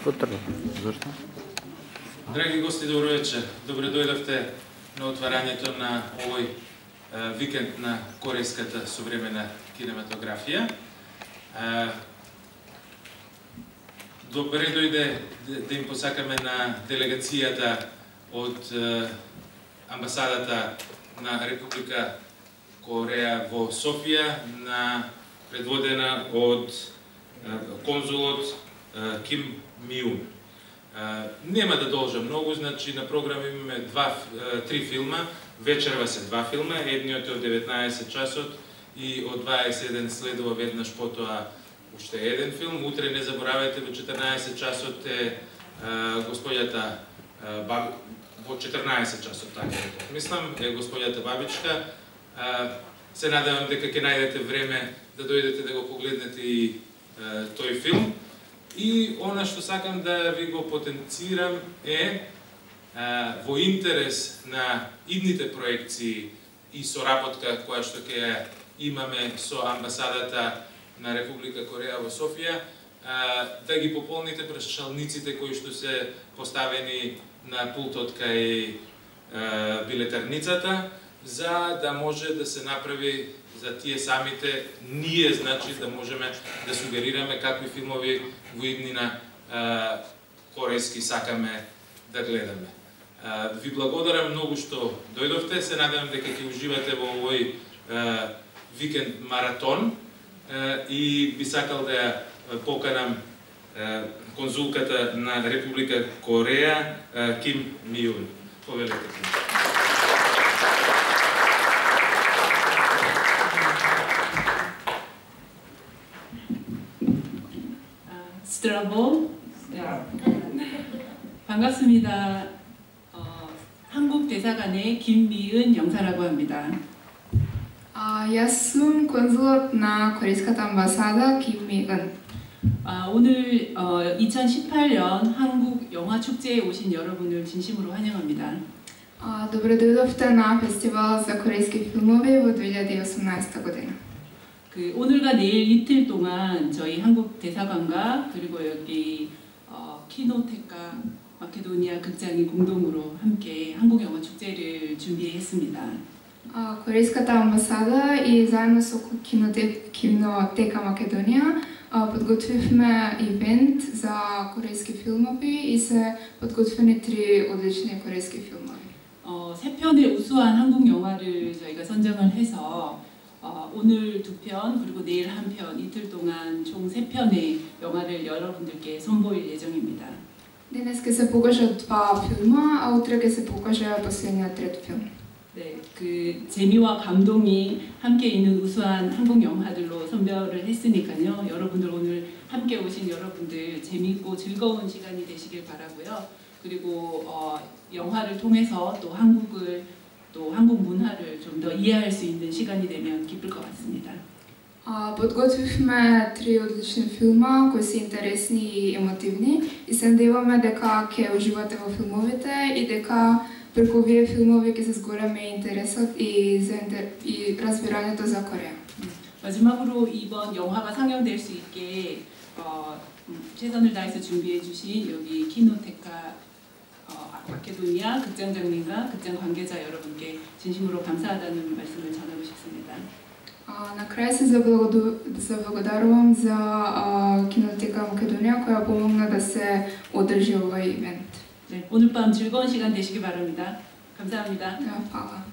Зашто? Драги гости, добро вечер. Добре дојдовте на отварањето на овој викенд на корејската современа кинематографија. Добре дојде да им посакаме на делегацијата од амбасадата на Република Кореја во Софија, предводена од конзулот Ким Миун. Нема да должам многу, значи на програм имаме три филма, вечерва се два филма, едниот е од 19 часот и од 21 следува веднаш потоа уште еден филм. Утре не заборавајте, во 14 часот е господјата во 14 часот, така мислам, е господјата Бабичка. Се надевам дека ќе најдете време да дојдете да го погледнете и тој филм. И она што сакам да ви го потенцирам е во интерес на идните проекции и соработка која што ќе имаме со амбасадата на Република Кореја во Софија, да ги пополните прашалниците кои што се поставени на пултот кај билетарницата, за да може да се направи за тие самите ние, значи да можеме да сугерираме какви филмови во иднина корејски сакаме да гледаме. Ви благодарам многу што дојдовте, се надевам дека ќе уживате во овој викенд маратон и би сакал да поканам конзулката на Република Кореја Ким Миун. Повелете. 스트라보 반갑습니다. 한국 대사관의 김미은 영사라고 합니다. Јас сум конзулот на Корейската амбасада Ким Ми은. 오늘 2018년 한국 영화 축제에 오신 여러분을 진심으로 환영합니다. Добре дојдовте на фестивал за корејски филмови во 2018 година. 오늘과 내일 이틀 동안 저희 한국 대사관과 그리고 여기 키노테카 마케도니아 극장이 공동으로 함께 한국 영화 축제를 준비했습니다. Корейската амбасада и заедно со Кинотека Македонија подготвивме ивент за корејски филмови и се подготвени три одлични корејски филмови. 세 편의 우수한 한국 영화를 저희가 선정을 해서 오늘 두 편 그리고 내일 한 편 이틀 동안 총 세 편의 영화를 여러분들께 선보일 예정입니다. Денес ќе се покажат два филма, а утре ќе се покаже последниот трет филм. 네, 그 재미와 감동이 함께 있는 우수한 한국 영화들로 선별을 했으니까요. 여러분들 오늘 함께 오신 여러분들 재미있고 즐거운 시간이 되시길 바라고요. 그리고 영화를 통해서 또 한국을 또 한국 문화를 좀 더 이해할 수 있는 시간이 되면 기쁠 것 같습니다. Подготвивме три одлични филма кои се интересни и емотивни и се надеваме дека ќе уживате во филмовите и дека преку овие филмови ќе се зголеми интересот и разбирањето за Кореја. 마지막으로 이번 영화가 상영될 수 있게 최선을 다해서 준비해 주신 여기 키노테카 마케도니아 극장장님과 극장 관계자 여러분께 진심으로 감사하다는 말씀을 전하고 싶습니다. Накрај се заблагодарувам за Кинотека Македонија која помогна да се одржи овој ивент. 네, 오늘 밤 즐거운 시간 되시기 바랍니다. 감사합니다. Фала.